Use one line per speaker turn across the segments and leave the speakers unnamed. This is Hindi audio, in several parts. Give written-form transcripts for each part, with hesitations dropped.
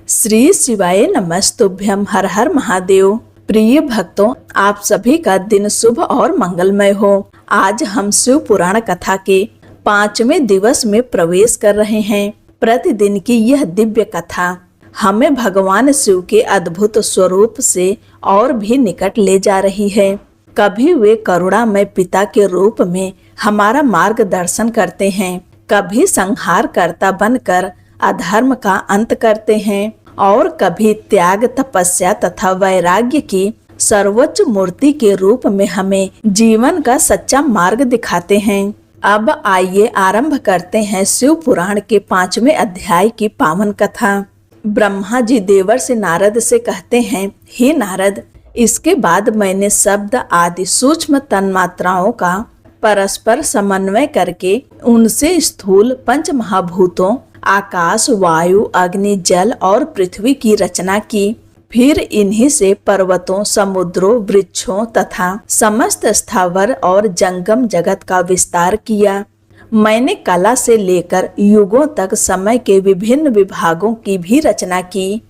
श्री शिवाय नमस्तुभ्यम। हर हर महादेव। प्रिय भक्तों, आप सभी का दिन शुभ और मंगलमय हो। आज हम शिव पुराण कथा के 5वें दिवस में प्रवेश कर रहे हैं। प्रतिदिन की यह दिव्य कथा हमें भगवान शिव के अद्भुत स्वरूप से और भी निकट ले जा रही है। कभी वे करुणामय पिता के रूप में हमारा मार्गदर्शन करते हैं, कभी संहारकर्ता बनकर अधर्म का अंत करते हैं और कभी त्याग, तपस्या तथा वैराग्य की सर्वोच्च मूर्ति के रूप में हमें जीवन का सच्चा मार्ग दिखाते हैं। अब आइए आरंभ करते हैं शिव पुराण के 5वें अध्याय की पावन कथा। ब्रह्मा जी देवर्षि नारद से कहते हैं, हे नारद, इसके बाद मैंने शब्द आदि सूक्ष्म तन्मात्राओं का परस्पर समन्वय करके उनसे स्थूल पंच महाभूतों आकाश, वायु, अग्नि, जल और पृथ्वी की रचना की। फिर इन्हीं से पर्वतों, समुद्रों, वृक्षों तथा समस्त स्थावर और जंगम जगत का विस्तार किया। मैंने कला से लेकर युगों तक समय के विभिन्न विभागों की भी रचना की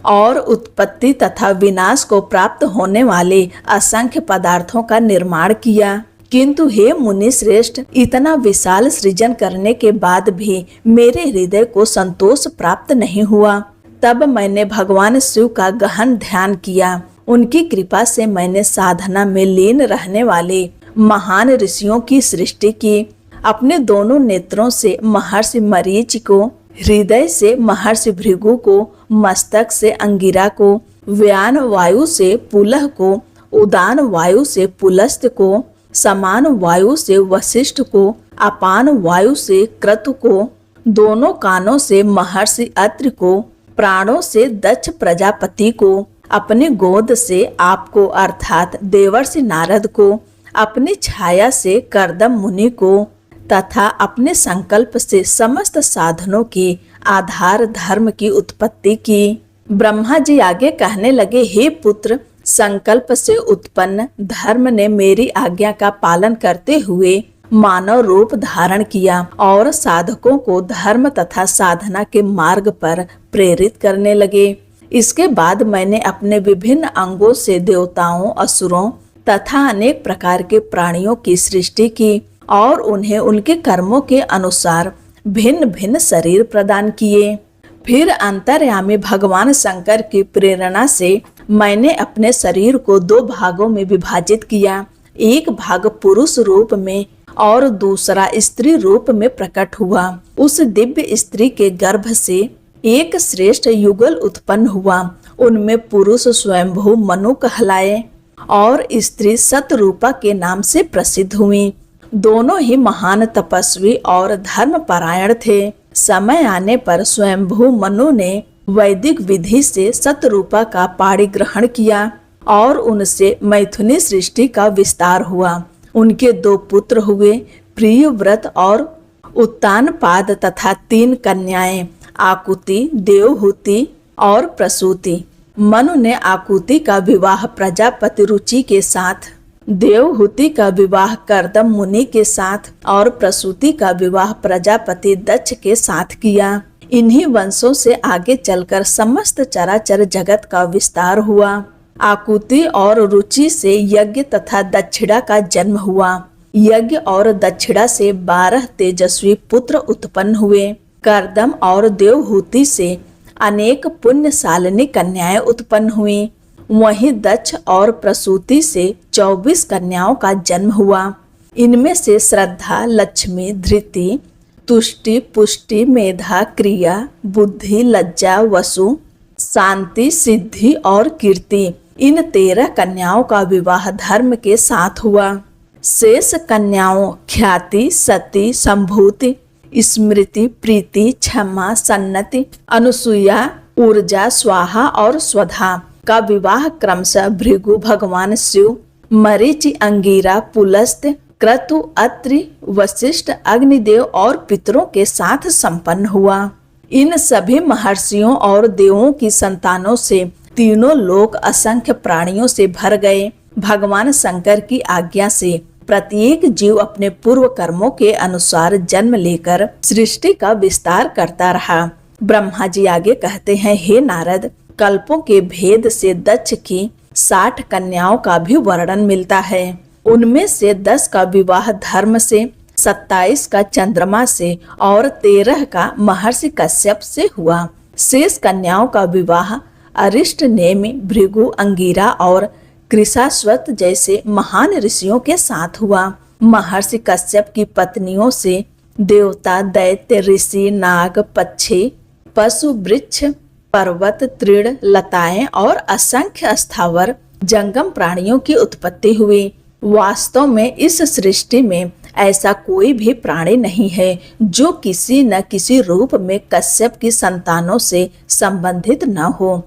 और उत्पत्ति तथा विनाश को प्राप्त होने वाले असंख्य पदार्थों का निर्माण किया। किंतु हे मुनि श्रेष्ठ, इतना विशाल सृजन करने के बाद भी मेरे हृदय को संतोष प्राप्त नहीं हुआ। तब मैंने भगवान शिव का गहन ध्यान किया। उनकी कृपा से मैंने साधना में लीन रहने वाले महान ऋषियों की सृष्टि की। अपने दोनों नेत्रों से महर्षि मरीचि को, हृदय से महर्षि भृगु को, मस्तक से अंगिरा को, व्यान वायु से पुलह को, उदान वायु से पुलस्त को, समान वायु से वशिष्ठ को, अपान वायु से क्रतु को, दोनों कानों से महर्षि अत्रि को, प्राणों से दक्ष प्रजापति को, अपनी गोद से आपको अर्थात देवर्षि नारद को, अपनी छाया से कर्दम मुनि को तथा अपने संकल्प से समस्त साधनों के आधार धर्म की उत्पत्ति की। ब्रह्मा जी आगे कहने लगे, हे पुत्र, संकल्प से उत्पन्न धर्म ने मेरी आज्ञा का पालन करते हुए मानव रूप धारण किया और साधकों को धर्म तथा साधना के मार्ग पर प्रेरित करने लगे। इसके बाद मैंने अपने विभिन्न अंगों से देवताओं, असुरों तथा अनेक प्रकार के प्राणियों की सृष्टि की और उन्हें उनके कर्मों के अनुसार भिन्न भिन्न शरीर प्रदान किए। फिर अंतर्यामी भगवान शंकर की प्रेरणा से मैंने अपने शरीर को 2 भागों में विभाजित किया। एक भाग पुरुष रूप में और दूसरा स्त्री रूप में प्रकट हुआ। उस दिव्य स्त्री के गर्भ से एक श्रेष्ठ युगल उत्पन्न हुआ। उनमें पुरुष स्वयंभू मनु कहलाए और स्त्री सतरूपा के नाम से प्रसिद्ध हुई। दोनों ही महान तपस्वी और धर्म परायण थे। समय आने पर स्वयंभू मनु ने वैदिक विधि से सतरूपा का पाणी ग्रहण किया और उनसे मैथुनी सृष्टि का विस्तार हुआ। उनके 2 पुत्र हुए, प्रियव्रत और उत्तानपाद तथा 3 कन्याएं, आकुति, देवहूति और प्रसूति। मनु ने आकुति का विवाह प्रजापति रुचि के साथ, देवहूति का विवाह कर्दम मुनि के साथ और प्रसूति का विवाह प्रजापति दक्ष के साथ किया। इन्हीं वंशों से आगे चलकर समस्त चराचर जगत का विस्तार हुआ। आकुति और रुचि से यज्ञ तथा दक्षिणा का जन्म हुआ। यज्ञ और दक्षिणा से 12 तेजस्वी पुत्र उत्पन्न हुए। कर्दम और देवहूति से अनेक पुण्यशालिनी कन्याएं उत्पन्न हुई। वहीं दक्ष और प्रसूति से 24 कन्याओं का जन्म हुआ। इनमें से श्रद्धा, लक्ष्मी, धृति, तुष्टि, पुष्टि, मेधा, क्रिया, बुद्धि, लज्जा, वसु, शांति, सिद्धि और कीर्ति, इन 13 कन्याओं का विवाह धर्म के साथ हुआ। शेष कन्याओं ख्याति, सती, संभूति, स्मृति, प्रीति, क्षमा, सन्नति, अनुसुईया, ऊर्जा, स्वाहा और स्वधा का विवाह क्रमशः भृगु, भगवान शिव, मरीचि, अंगिरा, पुलस्त, क्रतु, अत्रि, वशिष्ठ, अग्निदेव और पितरों के साथ संपन्न हुआ। इन सभी महर्षियों और देवों की संतानों से तीनों लोक असंख्य प्राणियों से भर गए। भगवान शंकर की आज्ञा से प्रत्येक जीव अपने पूर्व कर्मों के अनुसार जन्म लेकर सृष्टि का विस्तार करता रहा। ब्रह्मा जी आगे कहते हैं, हे नारद, कल्पों के भेद से दक्ष की 60 कन्याओं का भी वर्णन मिलता है। उनमें से 10 का विवाह धर्म से, 27 का चंद्रमा से और 13 का महर्षि कश्यप से हुआ। शेष कन्याओं का विवाह अरिष्ट, नेमि, भृगु, अंगिरा और कृशाश्वत जैसे महान ऋषियों के साथ हुआ। महर्षि कश्यप की पत्नियों से देवता, दैत्य, ऋषि, नाग, पक्षी, पशु, वृक्ष, पर्वत, तृण, लताएं और असंख्य स्थावर जंगम प्राणियों की उत्पत्ति हुई। वास्तव में इस सृष्टि में ऐसा कोई भी प्राणी नहीं है जो किसी न किसी रूप में कश्यप की संतानों से संबंधित न हो।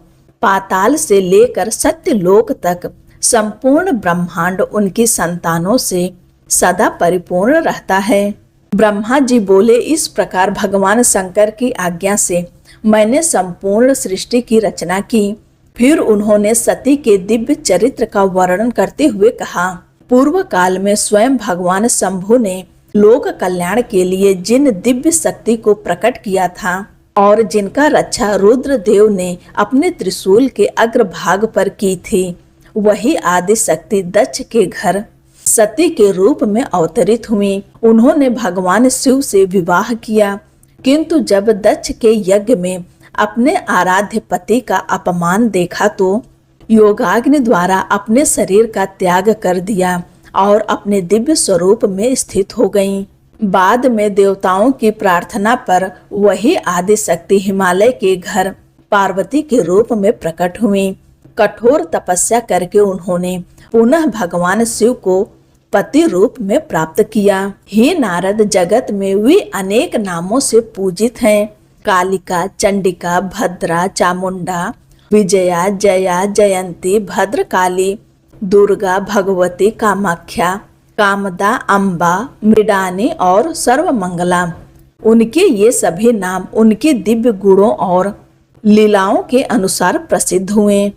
पाताल से लेकर सत्यलोक तक संपूर्ण ब्रह्मांड उनकी संतानों से सदा परिपूर्ण रहता है। ब्रह्मा जी बोले, इस प्रकार भगवान शंकर की आज्ञा से मैंने संपूर्ण सृष्टि की रचना की। फिर उन्होंने सती के दिव्य चरित्र का वर्णन करते हुए कहा, पूर्व काल में स्वयं भगवान शंभु ने लोक कल्याण के लिए जिन दिव्य शक्ति को प्रकट किया था और जिनका रक्षा रुद्र देव ने अपने त्रिशूल के अग्रभाग पर की थी, वही आदि शक्ति दक्ष के घर सती के रूप में अवतरित हुई। उन्होंने भगवान शिव से विवाह किया, किंतु जब दक्ष के यज्ञ में अपने आराध्य पति का अपमान देखा तो योगाग्नि द्वारा अपने शरीर का त्याग कर दिया और अपने दिव्य स्वरूप में स्थित हो गईं। बाद में देवताओं की प्रार्थना पर वही आदि शक्ति हिमालय के घर पार्वती के रूप में प्रकट हुई। कठोर तपस्या करके उन्होंने पुनः भगवान शिव को पति रूप में प्राप्त किया। हे नारद, जगत में वे अनेक नामों से पूजित हैं। कालिका, चंडिका, भद्रा, चामुंडा, विजया, जया, जयंती, भद्रकाली, दुर्गा, भगवती, कामाख्या, कामदा, अम्बा, मृडानी और सर्वमंगला। उनके ये सभी नाम उनके दिव्य गुणों और लीलाओं के अनुसार प्रसिद्ध हुए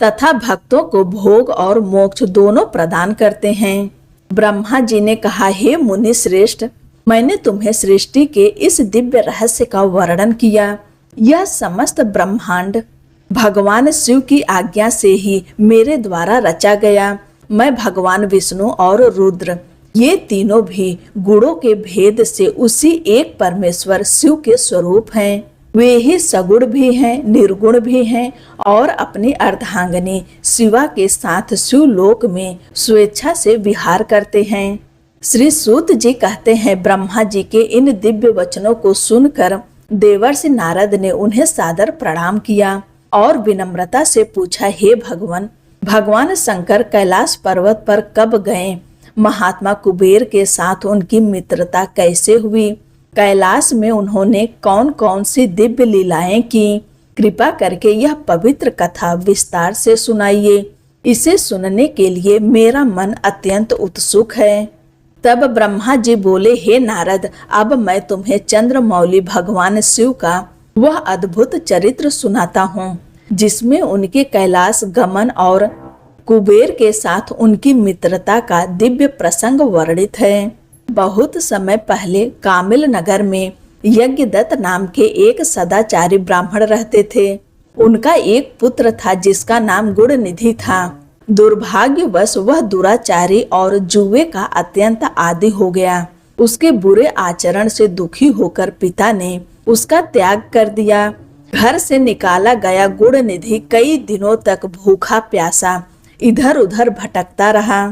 तथा भक्तों को भोग और मोक्ष दोनों प्रदान करते हैं। ब्रह्मा जी ने कहा, हे मुनि श्रेष्ठ, मैंने तुम्हें सृष्टि के इस दिव्य रहस्य का वर्णन किया। यह समस्त ब्रह्मांड भगवान शिव की आज्ञा से ही मेरे द्वारा रचा गया। मैं भगवान विष्णु और रुद्र, ये तीनों भी गुणों के भेद से उसी एक परमेश्वर शिव के स्वरूप हैं। वे ही सगुण भी हैं, निर्गुण भी हैं और अपनी अर्धांगिनी शिवा के साथ शिवलोक में स्वेच्छा से विहार करते हैं। श्री सूत जी कहते हैं, ब्रह्मा जी के इन दिव्य वचनों को सुनकर देवर्षि नारद ने उन्हें सादर प्रणाम किया और विनम्रता से पूछा, हे भगवान, भगवान शंकर कैलाश पर्वत पर कब गए? महात्मा कुबेर के साथ उनकी मित्रता कैसे हुई? कैलाश में उन्होंने कौन कौन सी दिव्य लीलाएं की? कृपा करके यह पवित्र कथा विस्तार से सुनाइए। इसे सुनने के लिए मेरा मन अत्यंत उत्सुक है। तब ब्रह्मा जी बोले, हे नारद, अब मैं तुम्हें चंद्रमौली भगवान शिव का वह अद्भुत चरित्र सुनाता हूँ जिसमें उनके कैलाश गमन और कुबेर के साथ उनकी मित्रता का दिव्य प्रसंग वर्णित है। बहुत समय पहले कामिल नगर में यज्ञदत्त नाम के एक सदाचारी ब्राह्मण रहते थे। उनका एक पुत्र था जिसका नाम गुणनिधि था। दुर्भाग्यवश वह दुराचारी और जुए का अत्यंत आदी हो गया। उसके बुरे आचरण से दुखी होकर पिता ने उसका त्याग कर दिया। घर से निकाला गया गुणनिधि कई दिनों तक भूखा प्यासा इधर उधर भटकता रहा।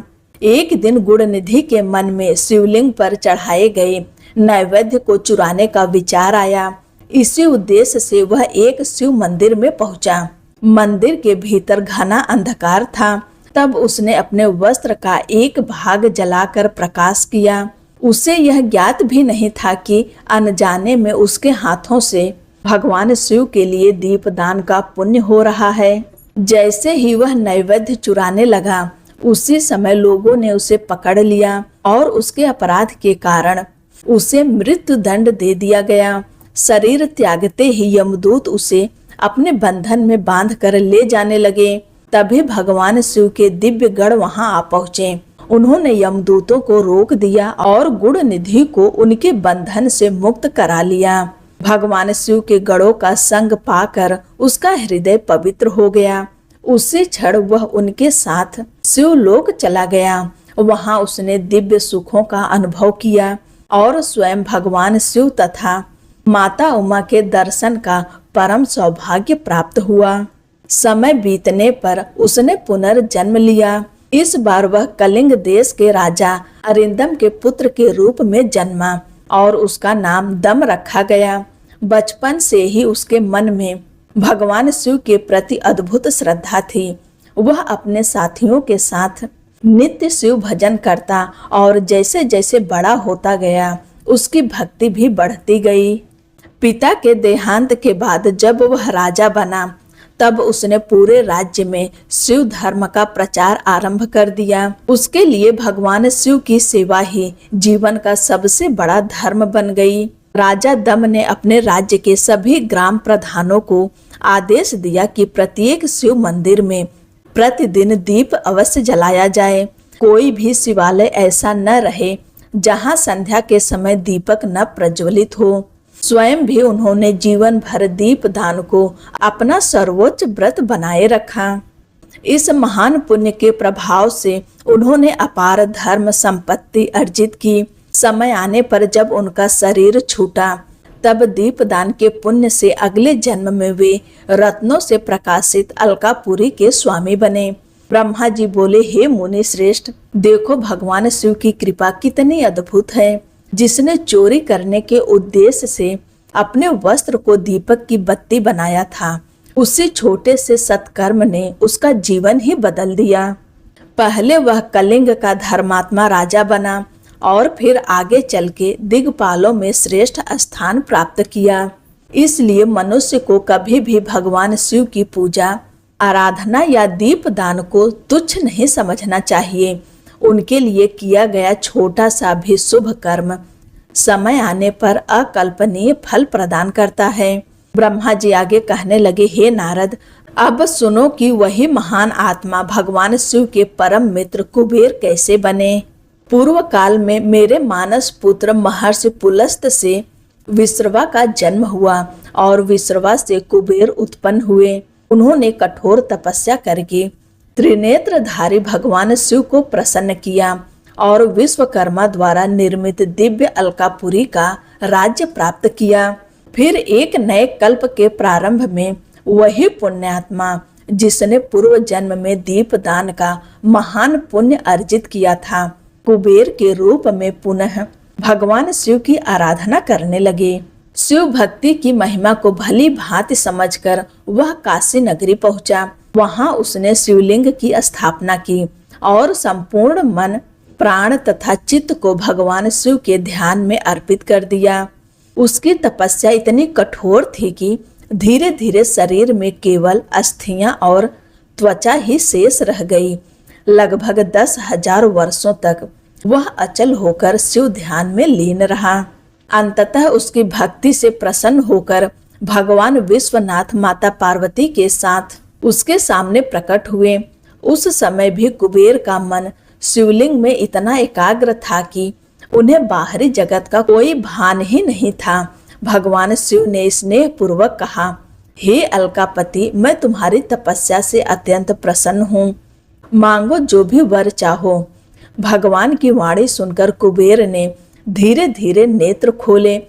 एक दिन गुणनिधि के मन में शिवलिंग पर चढ़ाए गए नैवेद्य को चुराने का विचार आया। इसी उद्देश्य से वह एक शिव मंदिर में पहुंचा। मंदिर के भीतर घना अंधकार था। तब उसने अपने वस्त्र का एक भाग जलाकर प्रकाश किया। उसे यह ज्ञात भी नहीं था कि अनजाने में उसके हाथों से भगवान शिव के लिए दीपदान का पुण्य हो रहा है। जैसे ही वह नैवेद्य चुराने लगा, उसी समय लोगों ने उसे पकड़ लिया और उसके अपराध के कारण उसे मृत्यु दंड दे दिया गया। शरीर त्यागते ही यमदूत उसे अपने बंधन में बांध कर ले जाने लगे। तभी भगवान शिव के दिव्य गण वहां आ पहुंचे। उन्होंने यमदूतों को रोक दिया और गुणनिधि को उनके बंधन से मुक्त करा लिया। भगवान शिव के गणों का संग पाकर उसका हृदय पवित्र हो गया। उसी क्षण वह उनके साथ शिवलोक चला गया। वहां उसने दिव्य सुखों का अनुभव किया और स्वयं भगवान शिव तथा माता उमा के दर्शन का परम सौभाग्य प्राप्त हुआ। समय बीतने पर उसने पुनर्जन्म लिया। इस बार वह कलिंग देश के राजा अरिंदम के पुत्र के रूप में जन्मा और उसका नाम दम रखा गया। बचपन से ही उसके मन में भगवान शिव के प्रति अद्भुत श्रद्धा थी। वह अपने साथियों के साथ नित्य शिव भजन करता और जैसे जैसे बड़ा होता गया उसकी भक्ति भी बढ़ती गई। पिता के देहांत के बाद जब वह राजा बना तब उसने पूरे राज्य में शिव धर्म का प्रचार आरंभ कर दिया। उसके लिए भगवान शिव की सेवा ही जीवन का सबसे बड़ा धर्म बन गई। राजा दम ने अपने राज्य के सभी ग्राम प्रधानों को आदेश दिया कि प्रत्येक शिव मंदिर में प्रतिदिन दीप अवश्य जलाया जाए। कोई भी शिवालय ऐसा न रहे जहां संध्या के समय दीपक न प्रज्वलित हो। स्वयं भी उन्होंने जीवन भर दीप दान को अपना सर्वोच्च व्रत बनाए रखा। इस महान पुण्य के प्रभाव से उन्होंने अपार धर्म संपत्ति अर्जित की। समय आने पर जब उनका शरीर छूटा तब दीपदान के पुण्य से अगले जन्म में वे रत्नों से प्रकाशित अलकापुरी के स्वामी बने। ब्रह्मा जी बोले, हे मुनि श्रेष्ठ, देखो भगवान शिव की कृपा कितनी अद्भुत है। जिसने चोरी करने के उद्देश्य से अपने वस्त्र को दीपक की बत्ती बनाया था, उसी छोटे से सत्कर्म ने उसका जीवन ही बदल दिया। पहले वह कलिंग का धर्मात्मा राजा बना और फिर आगे चल के दिग्पालों में श्रेष्ठ स्थान प्राप्त किया। इसलिए मनुष्य को कभी भी भगवान शिव की पूजा, आराधना या दीप दान को तुच्छ नहीं समझना चाहिए। उनके लिए किया गया छोटा सा भी शुभ कर्म समय आने पर अकल्पनीय फल प्रदान करता है। ब्रह्मा जी आगे कहने लगे, हे नारद, अब सुनो कि वही महान आत्मा भगवान शिव के परम मित्र कुबेर कैसे बने। पूर्व काल में मेरे मानस पुत्र महर्षि पुलस्त से विश्रवा का जन्म हुआ और विश्रवा से कुबेर उत्पन्न हुए। उन्होंने कठोर तपस्या करके त्रिनेत्रधारी भगवान शिव को प्रसन्न किया और विश्वकर्मा द्वारा निर्मित दिव्य अलकापुरी का राज्य प्राप्त किया। फिर एक नए कल्प के प्रारंभ में वही पुण्यात्मा जिसने पूर्व जन्म में दीपदान का महान पुण्य अर्जित किया था, कुबेर के रूप में पुनः भगवान शिव की आराधना करने लगे। शिव भक्ति की महिमा को भली भांति समझकर वह काशी नगरी पहुंचा। वहां उसने शिवलिंग की स्थापना की और संपूर्ण मन, प्राण तथा चित्त को भगवान शिव के ध्यान में अर्पित कर दिया। उसकी तपस्या इतनी कठोर थी कि धीरे धीरे शरीर में केवल अस्थियां और त्वचा ही शेष रह गई। लगभग 10,000 वर्षों तक वह अचल होकर शिव ध्यान में लीन रहा। अंततः उसकी भक्ति से प्रसन्न होकर भगवान विश्वनाथ माता पार्वती के साथ उसके सामने प्रकट हुए। उस समय भी कुबेर का मन शिवलिंग में इतना एकाग्र था कि उन्हें बाहरी जगत का कोई भान ही नहीं था। भगवान शिव ने स्नेह पूर्वक कहा, हे अलकापति, मैं तुम्हारी तपस्या से अत्यंत प्रसन्न हूँ, मांगो जो भी वर चाहो। भगवान की वाणी सुनकर कुबेर ने धीरे धीरे नेत्र खोले।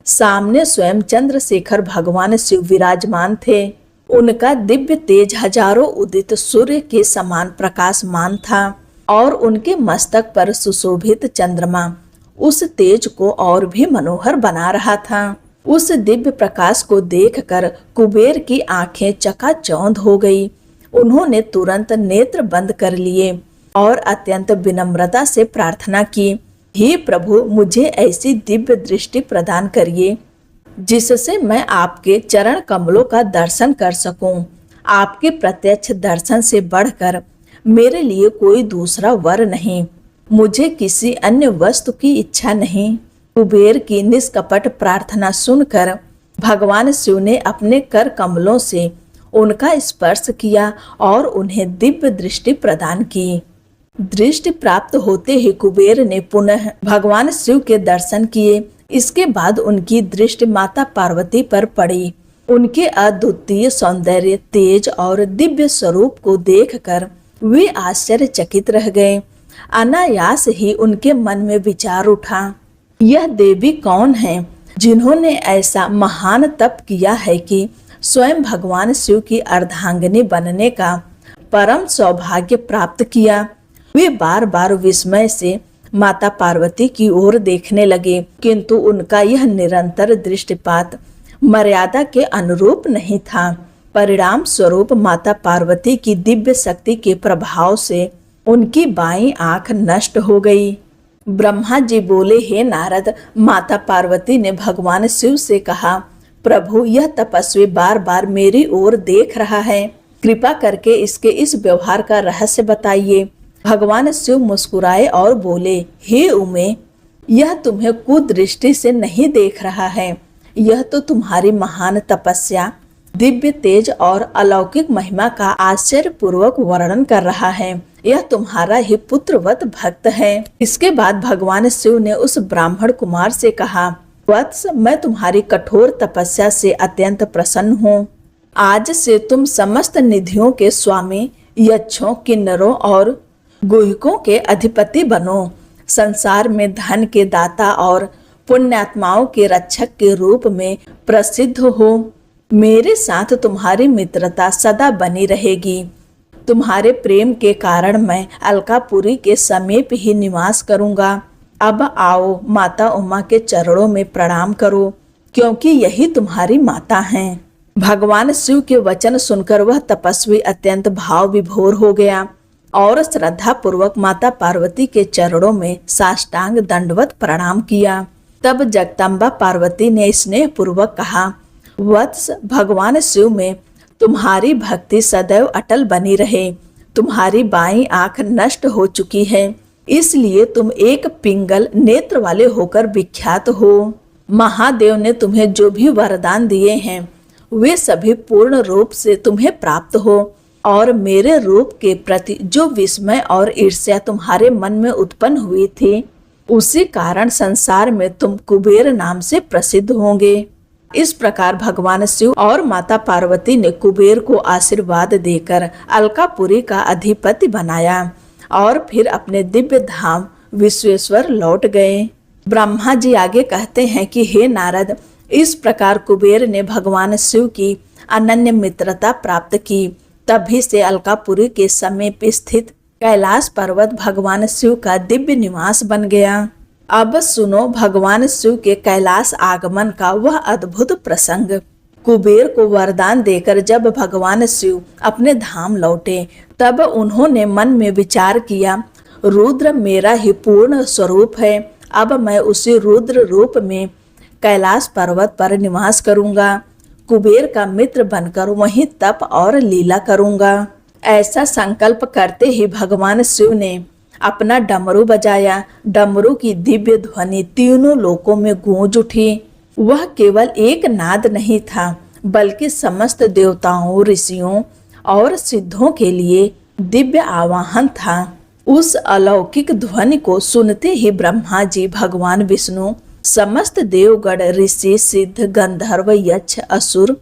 सामने स्वयं चंद्रशेखर भगवान शिव विराजमान थे। उनका दिव्य तेज हजारों उदित सूर्य के समान प्रकाशमान था और उनके मस्तक पर सुशोभित चंद्रमा उस तेज को और भी मनोहर बना रहा था। उस दिव्य प्रकाश को देखकर कुबेर की आंखें चकाचौंध हो गई। उन्होंने तुरंत नेत्र बंद कर लिए और अत्यंत विनम्रता से प्रार्थना की, हे प्रभु, मुझे ऐसी दिव्य दृष्टि प्रदान करिए जिससे मैं आपके चरण कमलों का दर्शन कर सकूं। आपके प्रत्यक्ष दर्शन से बढ़कर मेरे लिए कोई दूसरा वर नहीं। मुझे किसी अन्य वस्तु की इच्छा नहीं। कुबेर की निष्कपट प्रार्थना सुनकर भगवान शिव ने अपने कर कमलों से उनका स्पर्श किया और उन्हें दिव्य दृष्टि प्रदान की। दृष्टि प्राप्त होते ही कुबेर ने पुनः भगवान शिव के दर्शन किए। इसके बाद उनकी दृष्टि माता पार्वती पर पड़ी। उनके अद्वितीय सौंदर्य, तेज और दिव्य स्वरूप को देखकर वे आश्चर्यचकित रह गए। अनायास ही उनके मन में विचार उठा, यह देवी कौन है जिन्होंने ऐसा महान तप किया है कि स्वयं भगवान शिव की अर्धांगिनी बनने का परम सौभाग्य प्राप्त किया। वे बार बार विस्मय से माता पार्वती की ओर देखने लगे, किंतु उनका यह निरंतर दृष्टिपात मर्यादा के अनुरूप नहीं था। परिणाम स्वरूप माता पार्वती की दिव्य शक्ति के प्रभाव से उनकी बाईं आंख नष्ट हो गई। ब्रह्मा जी बोले, हे नारद, माता पार्वती ने भगवान शिव से कहा, प्रभु, यह तपस्वी बार बार मेरी ओर देख रहा है, कृपा करके इसके इस व्यवहार का रहस्य बताइए। भगवान शिव मुस्कुराए और बोले, हे उमे, यह तुम्हें कुदृष्टि से नहीं देख रहा है, यह तो तुम्हारी महान तपस्या, दिव्य तेज और अलौकिक महिमा का आश्चर्य पूर्वक वर्णन कर रहा है। यह तुम्हारा ही पुत्रवत भक्त है। इसके बाद भगवान शिव ने उस ब्राह्मण कुमार से कहा, वत्स, मैं तुम्हारी कठोर तपस्या से अत्यंत प्रसन्न हूँ। आज से तुम समस्त निधियों के स्वामी, यक्षों, किन्नरों और गुहिकों के अधिपति बनो। संसार में धन के दाता और पुण्यात्माओं के रक्षक के रूप में प्रसिद्ध हो। मेरे साथ तुम्हारी मित्रता सदा बनी रहेगी। तुम्हारे प्रेम के कारण मैं अलकापुरी के समीप ही निवास करूंगा। अब आओ, माता उमा के चरणों में प्रणाम करो, क्योंकि यही तुम्हारी माता हैं। भगवान शिव के वचन सुनकर वह तपस्वी अत्यंत भाव विभोर हो गया और श्रद्धा पूर्वक माता पार्वती के चरणों में साष्टांग दंडवत प्रणाम किया। तब जगदम्बा पार्वती ने स्नेह पूर्वक कहा, वत्स, भगवान शिव में तुम्हारी भक्ति सदैव अटल बनी रहे। तुम्हारी बाईं आंख नष्ट हो चुकी है, इसलिए तुम एक पिंगल नेत्र वाले होकर विख्यात हो। महादेव ने तुम्हें जो भी वरदान दिए हैं वे सभी पूर्ण रूप से तुम्हें प्राप्त हो, और मेरे रूप के प्रति जो विस्मय और ईर्ष्या तुम्हारे मन में उत्पन्न हुई थी, उसी कारण संसार में तुम कुबेर नाम से प्रसिद्ध होंगे। इस प्रकार भगवान शिव और माता पार्वती ने कुबेर को आशीर्वाद देकर अलकापुरी का अधिपति बनाया और फिर अपने दिव्य धाम विश्वेश्वर लौट गए। ब्रह्मा जी आगे कहते हैं कि हे नारद, इस प्रकार कुबेर ने भगवान शिव की अनन्य मित्रता प्राप्त की। तभी से अलकापुरी के समीप स्थित कैलाश पर्वत भगवान शिव का दिव्य निवास बन गया। अब सुनो भगवान शिव के कैलाश आगमन का वह अद्भुत प्रसंग। कुबेर को वरदान देकर जब भगवान शिव अपने धाम लौटे, तब उन्होंने मन में विचार किया, रुद्र मेरा ही पूर्ण स्वरूप है। अब मैं उसी रुद्र रूप में कैलाश पर्वत पर निवास करूंगा। कुबेर का मित्र बनकर वहीं तप और लीला करूंगा। ऐसा संकल्प करते ही भगवान शिव ने अपना डमरू बजाया। डमरू की दिव्य ध्वनि तीनों लोकों में गूंज उठी। वह केवल एक नाद नहीं था, बल्कि समस्त देवताओं, ऋषियों और सिद्धों के लिए दिव्य आवाहन था। उस अलौकिक ध्वनि को सुनते ही ब्रह्मा जी, भगवान विष्णु, समस्त देवगण, ऋषि, सिद्ध, गंधर्व, यक्ष, असुर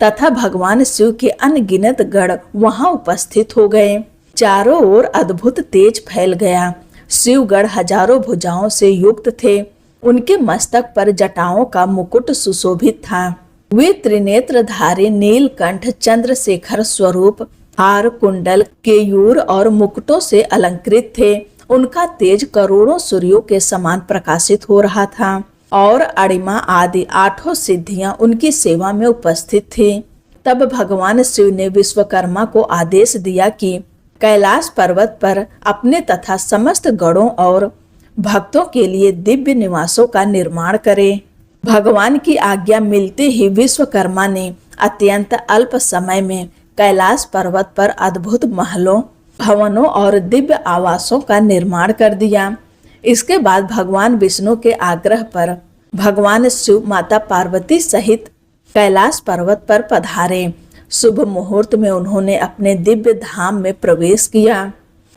तथा भगवान शिव के अनगिनत गण वहां उपस्थित हो गए। चारों ओर अद्भुत तेज फैल गया। शिवगण हजारों भुजाओं से युक्त थे। उनके मस्तक पर जटाओं का मुकुट सुशोभित था। वे त्रिनेत्रधारी, नीलकंठ, चंद्रशेखर स्वरूप, हार, कुंडल, केयूर और मुकुटों से अलंकृत थे। उनका तेज करोड़ों सूर्यों के समान प्रकाशित हो रहा था और अणिमा आदि 8 सिद्धियां उनकी सेवा में उपस्थित थी। तब भगवान शिव ने विश्वकर्मा को आदेश दिया कि कैलाश पर्वत पर अपने तथा समस्त गणों और भक्तों के लिए दिव्य निवासों का निर्माण करे। भगवान की आज्ञा मिलते ही विश्वकर्मा ने अत्यंत अल्प समय में कैलाश पर्वत पर अद्भुत महलों, भवनों और दिव्य आवासों का निर्माण कर दिया। इसके बाद भगवान विष्णु के आग्रह पर भगवान शिव माता पार्वती सहित कैलाश पर्वत पर पधारे। शुभ मुहूर्त में उन्होंने अपने दिव्य धाम में प्रवेश किया।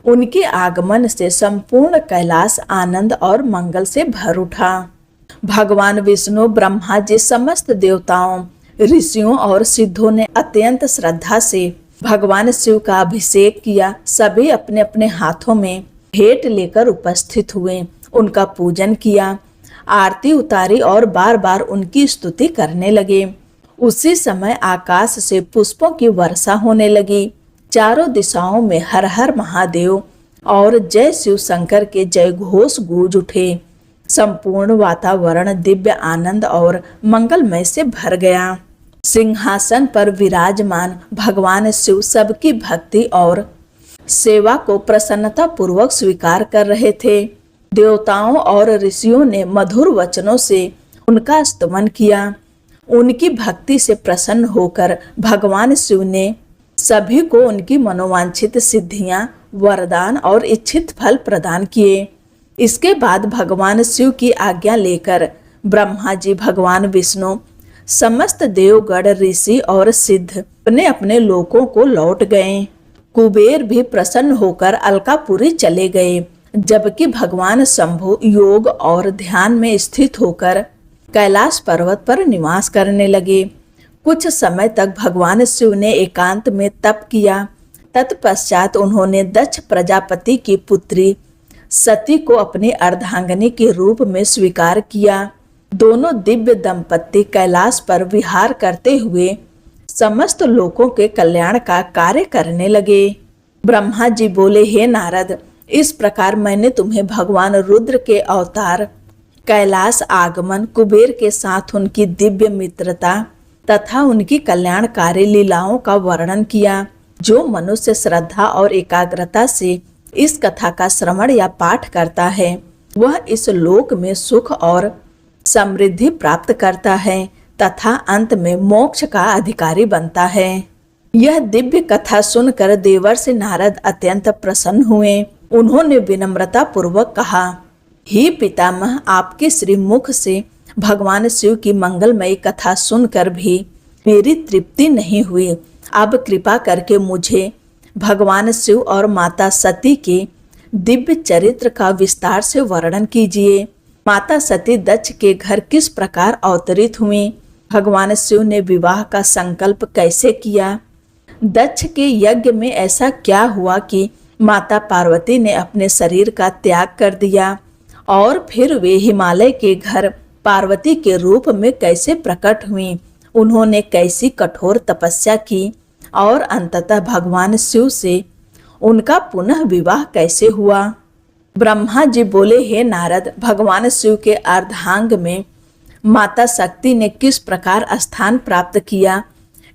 उनके आगमन से संपूर्ण कैलाश आनंद और मंगल से भर उठा। भगवान विष्णु, ब्रह्मा जी, समस्त देवताओं, ऋषियों और सिद्धों ने अत्यंत श्रद्धा से भगवान शिव का अभिषेक किया। सभी अपने अपने हाथों में भेंट लेकर उपस्थित हुए, उनका पूजन किया, आरती उतारी और बार बार उनकी स्तुति करने लगे। उसी समय आकाश से पुष्पों की वर्षा होने लगी। चारों दिशाओं में हर हर महादेव और जय शिव शंकर के जय घोष गूंज उठे। संपूर्ण वातावरण दिव्य आनंद और मंगलमय से भर गया। सिंहासन पर विराजमान भगवान शिव सबकी भक्ति और सेवा को प्रसन्नता पूर्वक स्वीकार कर रहे थे। देवताओं और ऋषियों ने मधुर वचनों से उनका स्तुति किया। उनकी भक्ति से प्रसन्न होकर भगवान शिव ने सभी को उनकी मनोवांछित सिद्धियां, वरदान और इच्छित फल प्रदान किए। इसके बाद भगवान शिव की आज्ञा लेकर ब्रह्मा जी, भगवान विष्णु, समस्त देवगण, ऋषि और सिद्ध अपने अपने लोकों को लौट गए। कुबेर भी प्रसन्न होकर अलकापुरी चले गए, जबकि भगवान शंभु योग और ध्यान में स्थित होकर कैलाश पर्वत पर निवास करने लगे। कुछ समय तक भगवान शिव ने एकांत में तप किया। तत्पश्चात उन्होंने दक्ष प्रजापति की पुत्री सती को अपनी अर्धांगिनी के रूप में स्वीकार किया। दोनों दिव्य दंपत्ति कैलाश पर विहार करते हुए समस्त लोकों के कल्याण का कार्य करने लगे। ब्रह्मा जी बोले, हे नारद, इस प्रकार मैंने तुम्हें भगवान रुद्र के अवतार, कैलाश आगमन, कुबेर के साथ उनकी दिव्य मित्रता तथा उनकी कल्याणकारी लीलाओं का वर्णन किया। जो मनुष्य श्रद्धा और एकाग्रता से इस कथा का श्रवण या पाठ करता है, वह इस लोक में सुख और समृद्धि प्राप्त करता है तथा अंत में मोक्ष का अधिकारी बनता है। यह दिव्य कथा सुनकर देवर्षि नारद अत्यंत प्रसन्न हुए। उन्होंने विनम्रता पूर्वक कहा, हे पितामह, आपके श्रीमुख से भगवान शिव की मंगलमयी कथा सुनकर भी मेरी तृप्ति नहीं हुई। अब कृपा करके मुझे भगवान शिव और माता सती के दिव्य चरित्र का विस्तार से वर्णन कीजिए। माता सती दक्ष के घर किस प्रकार अवतरित हुई? भगवान शिव ने विवाह का संकल्प कैसे किया? दक्ष के यज्ञ में ऐसा क्या हुआ कि माता पार्वती ने अपने शरीर का त्याग कर दिया और फिर वे हिमालय के घर पार्वती के रूप में कैसे प्रकट हुई? उन्होंने कैसी कठोर तपस्या की और अंततः भगवान शिव से उनका पुनः विवाह कैसे हुआ? ब्रह्मा जी बोले, हे नारद, भगवान शिव के अर्धांग में माता शक्ति ने किस प्रकार स्थान प्राप्त किया,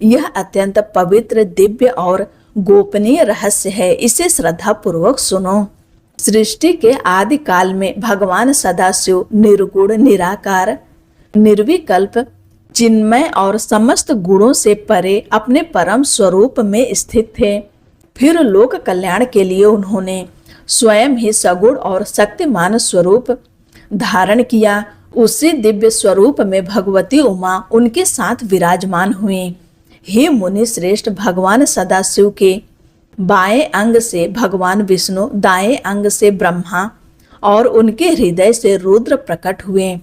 यह अत्यंत पवित्र, दिव्य और गोपनीय रहस्य है। इसे श्रद्धा पूर्वक सुनो। सृष्टि के आदि काल में भगवान सदाशिव निर्गुण, निराकार, निर्विकल्प, चिन्मय और समस्त गुणों से परे अपने परम स्वरूप में स्थित थे। फिर लोक कल्याण के लिए उन्होंने स्वयं ही सगुण और शक्तिमान स्वरूप धारण किया। उसी दिव्य स्वरूप में भगवती उमा उनके साथ विराजमान हुई। हे मुनि श्रेष्ठ, भगवान सदाशिव के बाएं अंग से भगवान विष्णु, दाएं अंग से ब्रह्मा और उनके हृदय से रुद्र प्रकट हुए।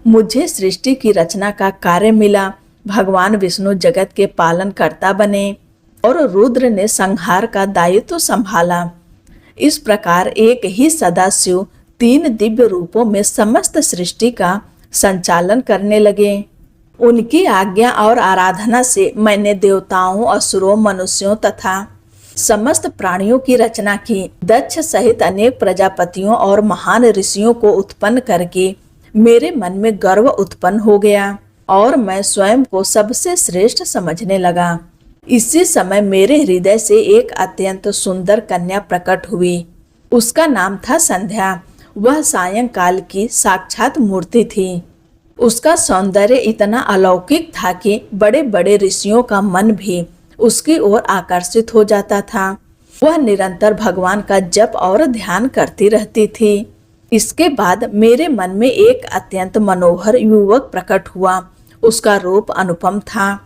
मुझे सृष्टि की रचना का कार्य मिला। भगवान विष्णु जगत के पालन कर्ता बने और रुद्र ने संहार का दायित्व संभाला। इस प्रकार एक ही सदाशिव तीन दिव्य रूपों में समस्त सृष्टि का संचालन करने लगे। उनकी आज्ञा और आराधना से मैंने देवताओं, असुरों, मनुष्यों तथा समस्त प्राणियों की रचना की। दक्ष सहित अनेक प्रजापतियों और महान ऋषियों को उत्पन्न करके मेरे मन में गर्व उत्पन्न हो गया और मैं स्वयं को सबसे श्रेष्ठ समझने लगा। इसी समय मेरे हृदय से एक अत्यंत सुंदर कन्या प्रकट हुई। उसका नाम था संध्या। वह सायंकाल की साक्षात मूर्ति थी। उसका सौंदर्य इतना अलौकिक था कि बड़े बड़े ऋषियों का मन भी उसकी ओर आकर्षित हो जाता था। वह निरंतर भगवान का जप और ध्यान करती रहती थी। इसके बाद मेरे मन में एक अत्यंत मनोहर युवक प्रकट हुआ। उसका रूप अनुपम था।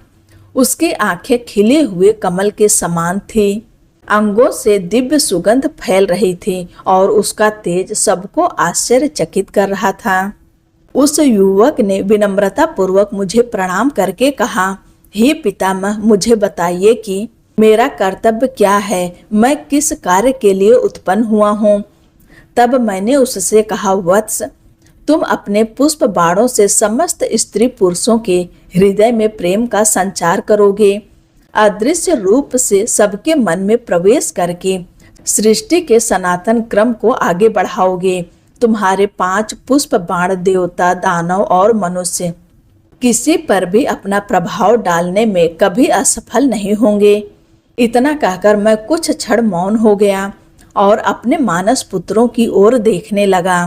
उसकी आंखें खिले हुए कमल के समान थी। अंगों से दिव्य सुगंध फैल रही थी और उसका तेज सबको आश्चर्यचकित कर रहा था। उस युवक ने विनम्रता पूर्वक मुझे प्रणाम करके कहा, हे पितामह, मुझे बताइए कि मेरा कर्तव्य क्या है, मैं किस कार्य के लिए उत्पन्न हुआ हूँ। तब मैंने उससे कहा, वत्स, तुम अपने पुष्प बाणों से समस्त स्त्री पुरुषों के हृदय में प्रेम का संचार करोगे। अदृश्य रूप से सबके मन में प्रवेश करके सृष्टि के सनातन क्रम को आगे बढ़ाओगे। तुम्हारे 5 पुष्प बाण देवता, दानव और मनुष्य किसी पर भी अपना प्रभाव डालने में कभी असफल नहीं होंगे। इतना कहकर मैं कुछ क्षण मौन हो गया और अपने मानस पुत्रों की ओर देखने लगा।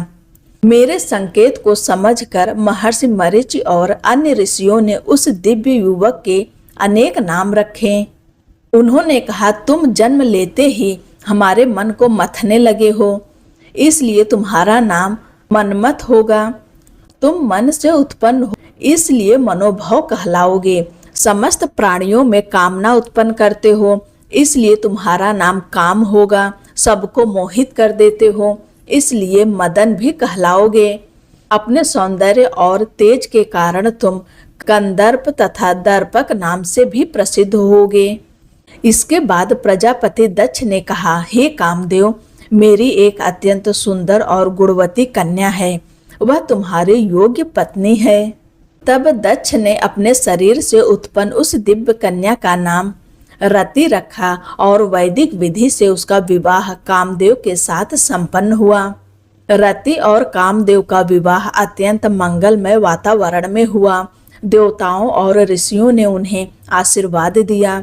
मेरे संकेत को समझकर महर्षि मरीचि और अन्य ऋषियों ने उस दिव्य युवक के अनेक नाम रखे। उन्होंने कहा, तुम जन्म लेते ही हमारे मन को मथने लगे हो, इसलिए तुम्हारा नाम मनमथ होगा। तुम मन से उत्पन्न हो, इसलिए मनोभव कहलाओगे। समस्त प्राणियों में कामना उत्पन्न करते हो, इसलिए तुम्हारा नाम काम होगा। सबको मोहित कर देते हो, इसलिए मदन भी कहलाओगे। अपने सौंदर्य और तेज के कारण तुम कंदर्प तथा दर्पक नाम से भी प्रसिद्ध होगे। इसके बाद प्रजापति दक्ष ने कहा, हे कामदेव, मेरी एक अत्यंत सुंदर और गुणवती कन्या है, वह तुम्हारी योग्य पत्नी है। तब दक्ष ने अपने शरीर से उत्पन्न उस दिव्य कन्या का नाम रति रखा और वैदिक विधि से उसका विवाह कामदेव के साथ संपन्न हुआ। रति और कामदेव का विवाह अत्यंत मंगलमय वातावरण में हुआ। देवताओं और ऋषियों ने उन्हें आशीर्वाद दिया।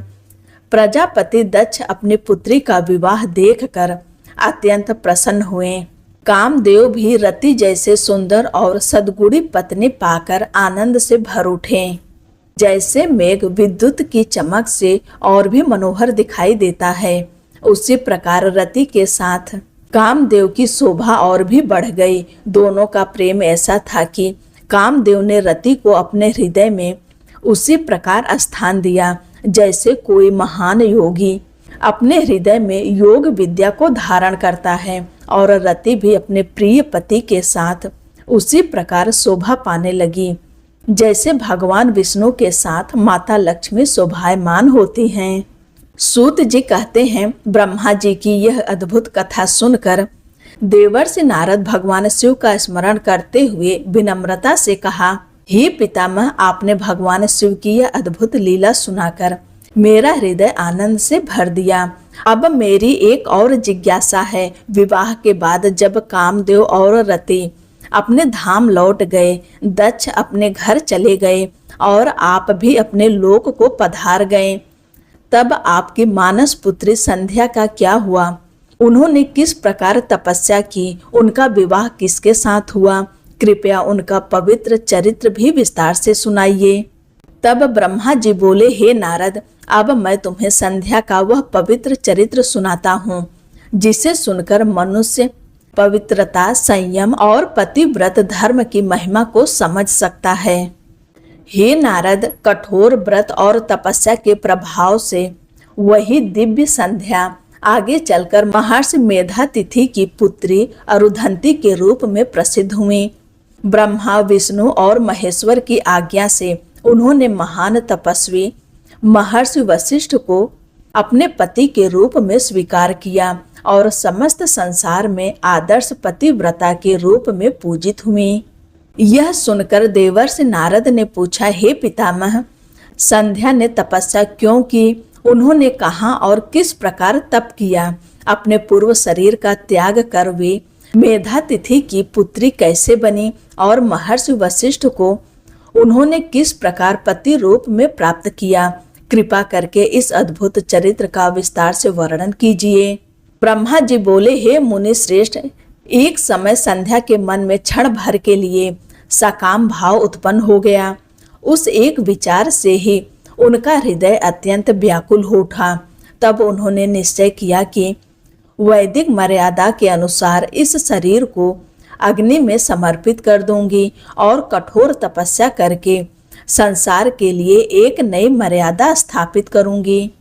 प्रजापति दक्ष अपनी पुत्री का विवाह देखकर अत्यंत प्रसन्न हुए। कामदेव भी रति जैसे सुंदर और सद्गुणी पत्नी पाकर आनंद से भर उठे। जैसे मेघ विद्युत की चमक से और भी मनोहर दिखाई देता है, उसी प्रकार रति के साथ कामदेव की शोभा और भी बढ़ गई। दोनों का प्रेम ऐसा था कि कामदेव ने रति को अपने हृदय में उसी प्रकार स्थान दिया जैसे कोई महान योगी अपने हृदय में योग विद्या को धारण करता है, और रति भी अपने प्रिय पति के साथ उसी प्रकार शोभा पाने लगी जैसे भगवान विष्णु के साथ माता लक्ष्मी शोभायमान होती हैं। सूत जी कहते हैं, ब्रह्मा जी की यह अद्भुत कथा सुनकर देवर्षि नारद भगवान शिव का स्मरण करते हुए विनम्रता से कहा, हे पितामह, आपने भगवान शिव की यह अद्भुत लीला सुनाकर मेरा हृदय आनंद से भर दिया। अब मेरी एक और जिज्ञासा है। विवाह के बाद जब कामदेव और रति अपने धाम लौट गए, दक्ष अपने घर चले गए और आप भी अपने लोक को पधार गए, तब आपकी मानस पुत्री संध्या का क्या हुआ? उन्होंने किस प्रकार तपस्या की? उनका विवाह किसके साथ हुआ? कृपया उनका पवित्र चरित्र भी विस्तार से सुनाइए। तब ब्रह्मा जी बोले, हे नारद, अब मैं तुम्हें संध्या का वह पवित्र चरित्र सुनाता हूँ जिसे सुनकर मनुष्य पवित्रता, संयम और पतिव्रत धर्म की महिमा को समझ सकता है। हे नारद, कठोर व्रत और तपस्या के प्रभाव से वही दिव्य संध्या आगे चलकर महर्षि मेधातिथि की पुत्री अरुधंती के रूप में प्रसिद्ध हुई। ब्रह्मा, विष्णु और महेश्वर की आज्ञा से उन्होंने महान तपस्वी महर्षि वशिष्ठ को अपने पति के रूप में स्वीकार किया और समस्त संसार में आदर्श पतिव्रता के रूप में पूजित हुई। यह सुनकर देवर्षि नारद ने पूछा, हे पितामह, संध्या ने तपस्या क्यों की? उन्होंने कहाँ और किस प्रकार तप किया? अपने पूर्व शरीर का त्याग कर वे मेधातिथि की पुत्री कैसे बनी और महर्षि वशिष्ठ को उन्होंने किस प्रकार पति रूप में प्राप्त किया? कृपा करके इस अद्भुत चरित्र का विस्तार से वर्णन कीजिए। ब्रह्मा जी बोले, हे मुनि श्रेष्ठ, एक समय संध्या के मन में क्षण भर के लिए सकाम भाव उत्पन्न हो गया। उस एक विचार से ही उनका हृदय अत्यंत व्याकुल हो उठा। तब उन्होंने निश्चय किया कि वैदिक मर्यादा के अनुसार इस शरीर को अग्नि में समर्पित कर दूंगी और कठोर तपस्या करके संसार के लिए एक नई मर्यादा स्थापित करूंगी।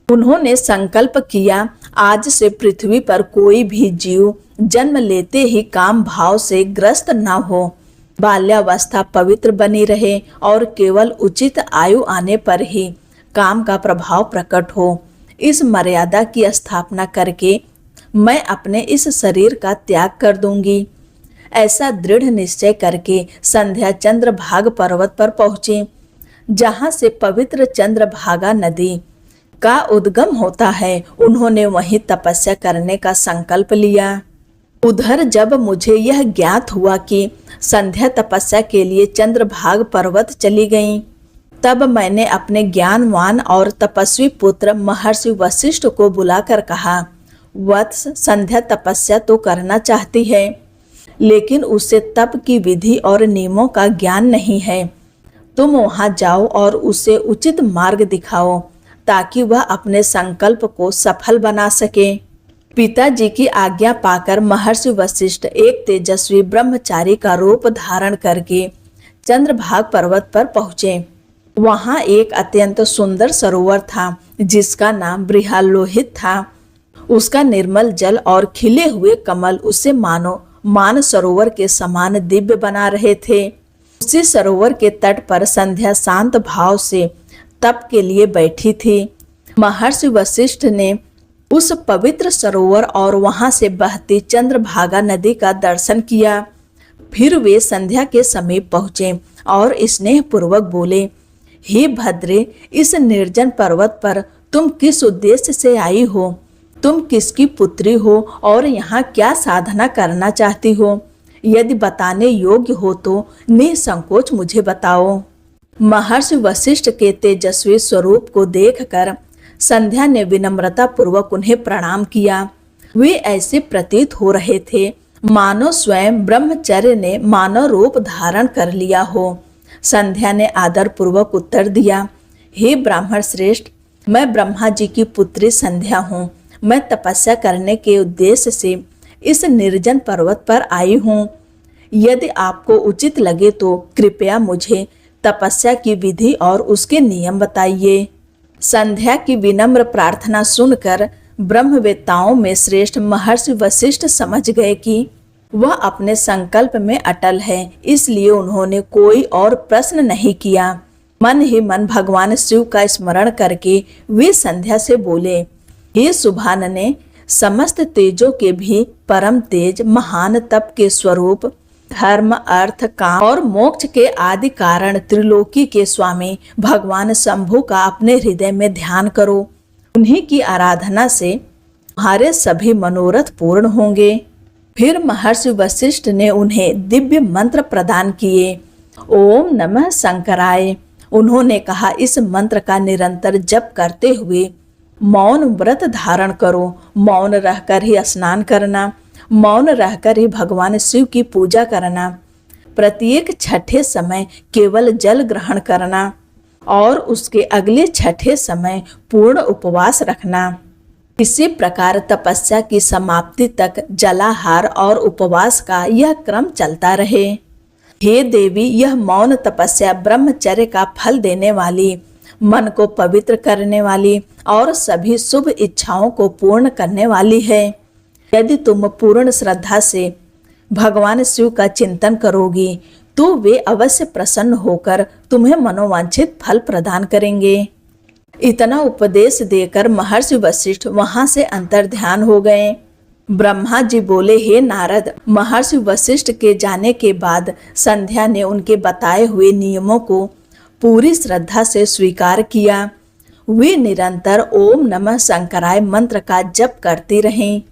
उन्होंने संकल्प किया, आज से पृथ्वी पर कोई भी जीव जन्म लेते ही काम भाव से ग्रस्त न हो। बाल्यावस्था पवित्र बनी रहे और केवल उचित आयु आने पर ही काम का प्रभाव प्रकट हो। इस मर्यादा की स्थापना करके मैं अपने इस शरीर का त्याग कर दूंगी। ऐसा दृढ़ निश्चय करके संध्या चंद्रभागा पर्वत पर पहुंची, जहां से पवित्र चंद्रभागा नदी का उद्गम होता है। उन्होंने वहीं तपस्या करने का संकल्प लिया। उधर जब मुझे यह ज्ञात हुआ कि संध्या तपस्या के लिए चंद्रभागा पर्वत चली गईं, तब मैंने अपने ज्ञानवान और तपस्वी पुत्र महर्षि वशिष्ठ को बुलाकर कहा, वत्स, संध्या तपस्या तो करना चाहती है, लेकिन उसे तप की विधि और नियमों का ज्ञान नहीं है। तुम वहां जाओ और उसे उचित मार्ग दिखाओ ताकि वह अपने संकल्प को सफल बना सके। पिताजी की आज्ञा पाकर महर्षि वशिष्ठ एक तेजस्वी ब्रह्मचारी का रूप धारण करके चंद्रभागा पर्वत पर पहुंचे। वहां एक अत्यंत सुंदर सरोवर था जिसका नाम बृहलोहित था। उसका निर्मल जल और खिले हुए कमल उसे मानो मान सरोवर के समान दिव्य बना रहे थे। उसी सरोवर के तट पर संध्या शांत भाव से तप के लिए बैठी थी। महर्षि वशिष्ठ ने उस पवित्र सरोवर और वहां से बहती चंद्रभागा नदी का दर्शन किया। फिर वे संध्या के समीप पहुंचे और स्नेहपूर्वक बोले, हे भद्रे, इस निर्जन पर्वत पर तुम किस उद्देश्य से आई हो? तुम किसकी पुत्री हो और यहाँ क्या साधना करना चाहती हो? यदि बताने योग्य हो तो निसंकोच मुझे बताओ। महर्षि वशिष्ठ के तेजस्वी स्वरूप को देखकर संध्या ने विनम्रता पूर्वक उन्हें प्रणाम किया। वे ऐसे प्रतीत हो रहे थे मानो स्वयं ब्रह्मचर्य ने मानव रूप धारण कर लिया हो। संध्या ने आदर पूर्वक उत्तर दिया, हे ब्राह्मण श्रेष्ठ, मैं ब्रह्मा जी की पुत्री संध्या हूँ। मैं तपस्या करने के उद्देश्य से इस निर्जन पर्वत पर आई हूँ। यदि आपको उचित लगे तो कृपया मुझे तपस्या की विधि और उसके नियम बताइए। संध्या की विनम्र प्रार्थना सुनकर ब्रह्मवेत्ताओं में श्रेष्ठ महर्षि वशिष्ठ समझ गए कि वह अपने संकल्प में अटल है, इसलिए उन्होंने कोई और प्रश्न नहीं किया। मन ही मन भगवान शिव का स्मरण करके वे संध्या से बोले, हे सुभानने, समस्त तेजों के भी परम तेज, महान तप के स्वरूप, धर्म, अर्थ, काम और मोक्ष के आदि कारण, त्रिलोकी के स्वामी भगवान शंभु का अपने हृदय में ध्यान करो। उन्हीं की आराधना से तुम्हारे सभी मनोरथ पूर्ण होंगे। फिर महर्षि वशिष्ठ ने उन्हें दिव्य मंत्र प्रदान किए। ओम नमः शंकराय। उन्होंने कहा, इस मंत्र का निरंतर जप करते हुए मौन व्रत धारण करो। मौन रहकर ही स्नान करना, मौन रहकर ही भगवान शिव की पूजा करना, प्रत्येक छठे समय केवल जल ग्रहण करना और उसके अगले छठे समय पूर्ण उपवास रखना। इसी प्रकार तपस्या की समाप्ति तक जलाहार और उपवास का यह क्रम चलता रहे। हे देवी, यह मौन तपस्या ब्रह्मचर्य का फल देने वाली, मन को पवित्र करने वाली और सभी शुभ इच्छाओं को पूर्ण करने वाली है। यदि तुम पूर्ण श्रद्धा से भगवान शिव का चिंतन करोगी तो वे अवश्य प्रसन्न होकर तुम्हें मनोवांछित फल प्रदान करेंगे। इतना उपदेश देकर महर्षि वशिष्ठ वहां से अंतर्ध्यान हो गए। ब्रह्मा जी बोले, हे नारद, महर्षि वशिष्ठ के जाने के बाद संध्या ने उनके बताए हुए नियमों को पूरी श्रद्धा से स्वीकार किया। वे निरंतर ओम नमः शंकराय मंत्र का जप करती रहीं।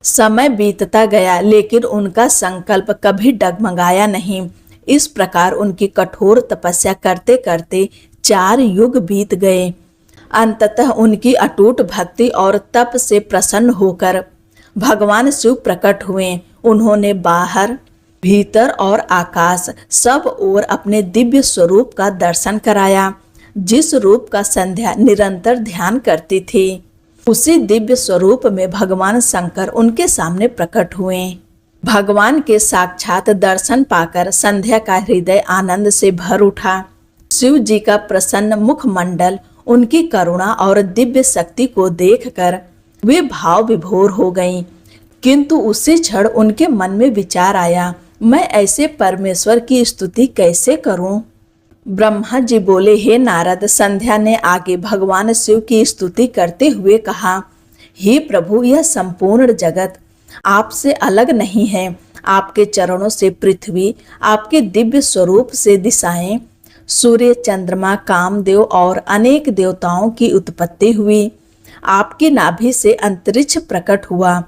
समय बीतता गया लेकिन उनका संकल्प कभी डगमगाया नहीं। इस प्रकार उनकी कठोर तपस्या करते करते 4 युग बीत गए। अंततः उनकी अटूट भक्ति और तप से प्रसन्न होकर भगवान शिव प्रकट हुए। उन्होंने बाहर, भीतर और आकाश सब ओर अपने दिव्य स्वरूप का दर्शन कराया। जिस रूप का संध्या निरंतर ध्यान करती थी, उसी दिव्य स्वरूप में भगवान शंकर उनके सामने प्रकट हुए। भगवान के साक्षात दर्शन पाकर संध्या का हृदय आनंद से भर उठा। शिव जी का प्रसन्न मुखमंडल, उनकी करुणा और दिव्य शक्ति को देखकर वे भाव विभोर हो गईं। किंतु उसी क्षण उनके मन में विचार आया, मैं ऐसे परमेश्वर की स्तुति कैसे करूं? ब्रह्मा जी बोले, हे नारद, संध्या ने आगे भगवान शिव की स्तुति करते हुए कहा, हे प्रभु, यह संपूर्ण जगत आपसे अलग नहीं है। आपके चरणों से पृथ्वी, आपके दिव्य स्वरूप से दिशाएं, सूर्य, चंद्रमा, कामदेव और अनेक देवताओं की उत्पत्ति हुई। आपकी नाभि से अंतरिक्ष प्रकट हुआ।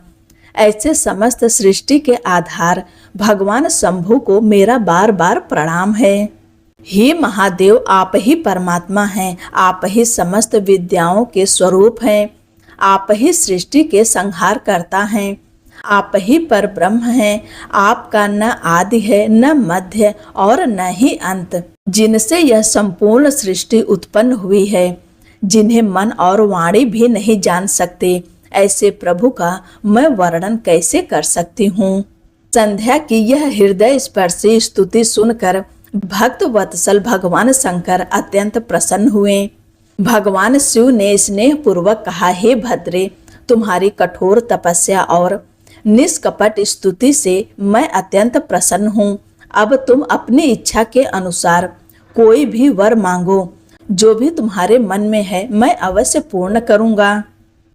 ऐसे समस्त सृष्टि के आधार भगवान शंभु को मेरा बार बार प्रणाम है। हे महादेव, आप ही परमात्मा हैं, आप ही समस्त विद्याओं के स्वरूप हैं, आप ही सृष्टि के संहार करता हैं, आप ही पर ब्रह्म हैं। आपका न आदि है, न मध्य और न ही अंत, जिनसे यह संपूर्ण सृष्टि उत्पन्न हुई है, जिन्हें मन और वाणी भी नहीं जान सकते। ऐसे प्रभु का मैं वर्णन कैसे कर सकती हूँ? संध्या की यह हृदय स्पर्शी स्तुति सुनकर भक्त वत्सल भगवान शंकर अत्यंत प्रसन्न हुए। भगवान शिव ने स्नेह पूर्वक कहा, हे भद्रे, तुम्हारी कठोर तपस्या और निष्कपट स्तुति से मैं अत्यंत प्रसन्न हूँ। अब तुम अपनी इच्छा के अनुसार कोई भी वर मांगो, जो भी तुम्हारे मन में है मैं अवश्य पूर्ण करूँगा।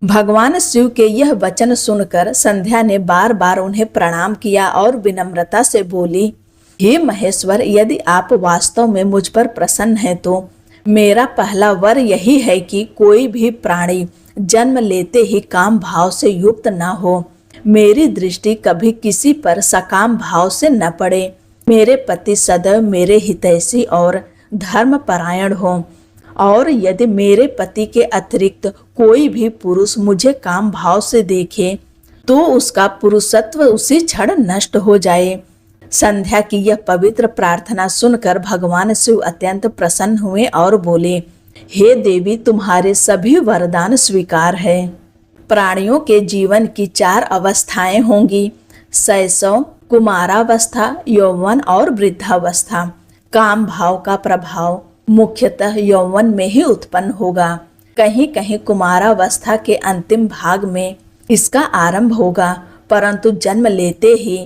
भगवान शिव के यह वचन सुनकर संध्या ने बार बार उन्हें प्रणाम किया और विनम्रता से बोली, हे महेश्वर, यदि आप वास्तव में मुझ पर प्रसन्न हैं तो मेरा पहला वर यही है कि कोई भी प्राणी जन्म लेते ही काम भाव से युक्त न हो। मेरी दृष्टि कभी किसी पर सकाम भाव से न पड़े। मेरे पति सदैव मेरे हितैषी और धर्मपरायण हो, और यदि मेरे पति के अतिरिक्त कोई भी पुरुष मुझे काम भाव से देखे तो उसका पुरुषत्व उसी क्षण नष्ट हो जाए। संध्या की यह पवित्र प्रार्थना सुनकर भगवान शिव अत्यंत प्रसन्न हुए और बोले, हे देवी, तुम्हारे सभी वरदान स्वीकार है। प्राणियों के जीवन की 4 अवस्थाएं होंगी, शैशव, कुमारावस्था, यौवन और वृद्धावस्था। काम भाव का प्रभाव मुख्यतः यौवन में ही उत्पन्न होगा। कहीं कहीं कुमारावस्था के अंतिम भाग में इसका आरंभ होगा, परंतु जन्म लेते ही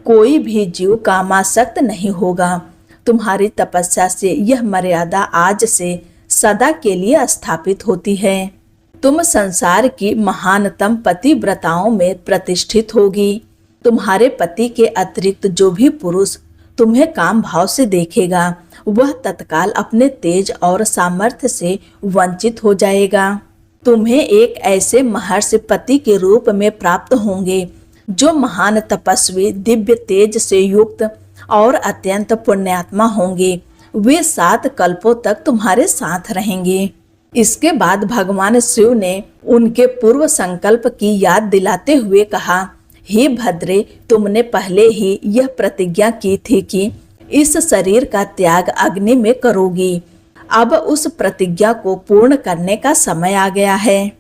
कोई भी जीव कामासक्त नहीं होगा। तुम्हारी तपस्या से यह मर्यादा आज से सदा के लिए स्थापित होती है। तुम संसार की महानतम पतिव्रताओं में प्रतिष्ठित होगी। तुम्हारे पति के अतिरिक्त जो भी पुरुष तुम्हें काम भाव से देखेगा वह तत्काल अपने तेज और सामर्थ्य से वंचित हो जाएगा। तुम्हें एक ऐसे महर्षि पति के रूप में प्राप्त होंगे जो महान तपस्वी, दिव्य तेज से युक्त और अत्यंत पुण्यात्मा होंगे। वे 7 कल्पों तक तुम्हारे साथ रहेंगे। इसके बाद भगवान शिव ने उनके पूर्व संकल्प की याद दिलाते हुए कहा, हे भद्रे, तुमने पहले ही यह प्रतिज्ञा की थी कि इस शरीर का त्याग अग्नि में करोगी। अब उस प्रतिज्ञा को पूर्ण करने का समय आ गया है।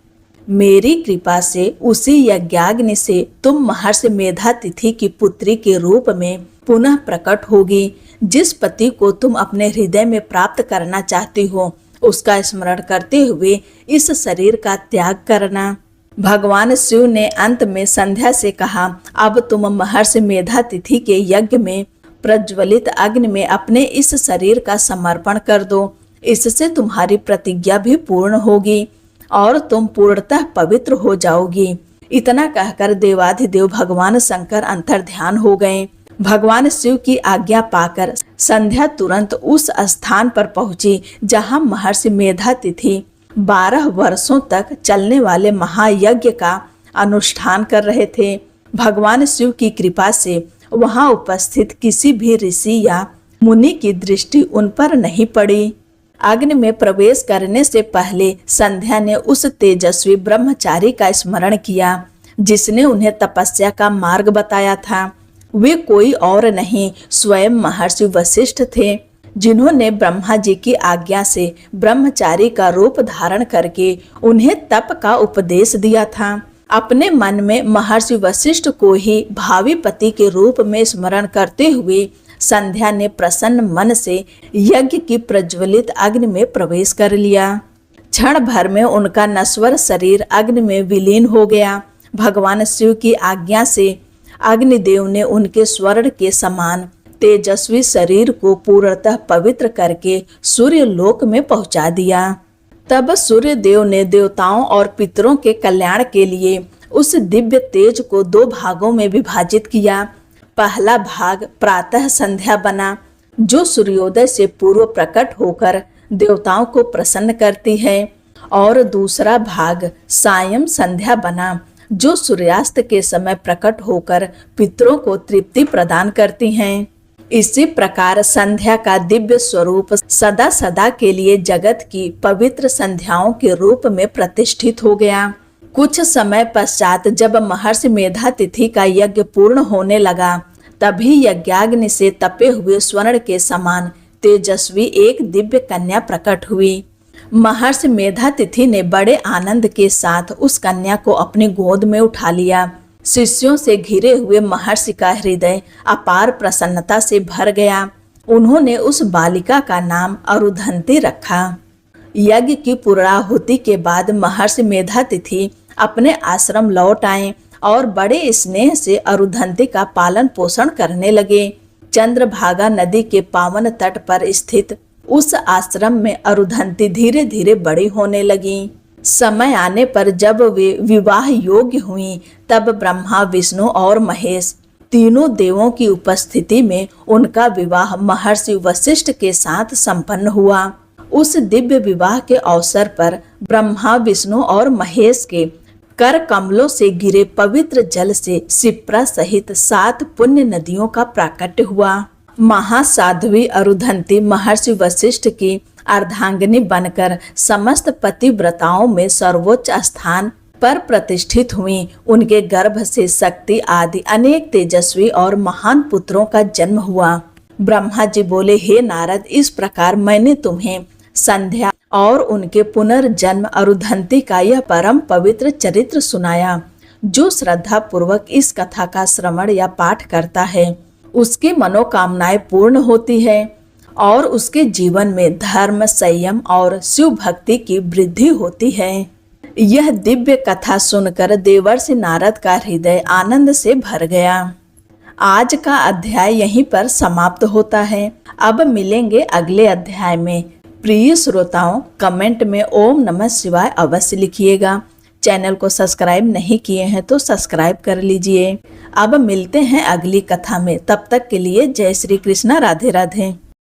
मेरी कृपा से उसी यज्ञाग्नि से तुम महर्षि मेधातिथि की पुत्री के रूप में पुनः प्रकट होगी। जिस पति को तुम अपने हृदय में प्राप्त करना चाहती हो उसका स्मरण करते हुए इस शरीर का त्याग करना। भगवान शिव ने अंत में संध्या से कहा, अब तुम महर्षि मेधातिथि के यज्ञ में प्रज्वलित अग्नि में अपने इस शरीर का समर्पण कर दो। इससे तुम्हारी प्रतिज्ञा भी पूर्ण होगी और तुम पूर्णतः पवित्र हो जाओगी। इतना कहकर देवाधिदेव भगवान शंकर अंतर्ध्यान हो गए। भगवान शिव की आज्ञा पाकर संध्या तुरंत उस स्थान पर पहुंची जहां महर्षि मेधातिथि 12 वर्षों तक चलने वाले महायज्ञ का अनुष्ठान कर रहे थे। भगवान शिव की कृपा से वहां उपस्थित किसी भी ऋषि या मुनि की दृष्टि उन पर नहीं पड़ी। अग्नि में प्रवेश करने से पहले संध्या ने उस तेजस्वी ब्रह्मचारी का स्मरण किया जिसने उन्हें तपस्या का मार्ग बताया था। वे कोई और नहीं, स्वयं महर्षि वशिष्ठ थे, जिन्होंने ब्रह्मा जी की आज्ञा से ब्रह्मचारी का रूप धारण करके उन्हें तप का उपदेश दिया था। अपने मन में महर्षि वशिष्ठ को ही भावी पति के रूप में स्मरण करते हुए संध्या ने प्रसन्न मन से यज्ञ की प्रज्वलित अग्नि में प्रवेश कर लिया। क्षण भर में उनका नश्वर शरीर अग्नि में विलीन हो गया। भगवान शिव की आज्ञा से अग्निदेव ने उनके स्वर्ण के समान तेजस्वी शरीर को पूर्णतः पवित्र करके सूर्य लोक में पहुंचा दिया। तब सूर्य देव ने देवताओं और पितरों के कल्याण के लिए उस दिव्य तेज को 2 भागों में विभाजित किया। पहला भाग प्रातः संध्या बना, जो सूर्योदय से पूर्व प्रकट होकर देवताओं को प्रसन्न करती है, और दूसरा भाग सायं संध्या बना, जो सूर्यास्त के समय प्रकट होकर पितरों को तृप्ति प्रदान करती हैं। इसी प्रकार संध्या का दिव्य स्वरूप सदा सदा के लिए जगत की पवित्र संध्याओं के रूप में प्रतिष्ठित हो गया। कुछ समय पश्चात जब महर्षि मेधातिथि का यज्ञ पूर्ण होने लगा, तभी यज्ञाग्नि से तपे हुए स्वर्ण के समान तेजस्वी एक दिव्य कन्या प्रकट हुई। महर्षि मेधातिथि ने बड़े आनंद के साथ उस कन्या को अपनी गोद में उठा लिया। शिष्यों से घिरे हुए महर्षि का हृदय अपार प्रसन्नता से भर गया। उन्होंने उस बालिका का नाम अरुधंती रखा। यज्ञ की पूर्णाहुति के बाद महर्षि मेधातिथि अपने आश्रम लौट आए और बड़े स्नेह से अरुधंती का पालन पोषण करने लगे। चंद्रभागा नदी के पावन तट पर स्थित उस आश्रम में अरुधंती धीरे धीरे बड़ी होने लगी। समय आने पर जब वे विवाह योग्य हुईं, तब ब्रह्मा, विष्णु और महेश तीनों देवों की उपस्थिति में उनका विवाह महर्षि वशिष्ठ के साथ संपन्न हुआ। उस दिव्य विवाह के अवसर पर ब्रह्मा, विष्णु और महेश के कर कमलों से गिरे पवित्र जल से शिप्रा सहित 7 पुण्य नदियों का प्राकट्य हुआ। महासाध्वी अरुधंती महर्षि वशिष्ठ की अर्धांगिनी बनकर समस्त पतिव्रताओं में सर्वोच्च स्थान पर प्रतिष्ठित हुई। उनके गर्भ से शक्ति आदि अनेक तेजस्वी और महान पुत्रों का जन्म हुआ। ब्रह्मा जी बोले, हे नारद, इस प्रकार मैंने तुम्हें संध्या और उनके पुनर्जन्म अरुधंती का यह परम पवित्र चरित्र सुनाया। जो श्रद्धा पूर्वक इस कथा का श्रवण या पाठ करता है, उसकी मनोकामनाएं पूर्ण होती है और उसके जीवन में धर्म, संयम और शिव भक्ति की वृद्धि होती है। यह दिव्य कथा सुनकर देवर्षि नारद का हृदय आनंद से भर गया। आज का अध्याय यहीं पर समाप्त होता है। अब मिलेंगे अगले अध्याय में। प्रिय श्रोताओं, कमेंट में ओम नमः शिवाय अवश्य लिखिएगा। चैनल को सब्सक्राइब नहीं किए हैं तो सब्सक्राइब कर लीजिए। अब मिलते हैं अगली कथा में। तब तक के लिए जय श्री कृष्णा, राधे राधे।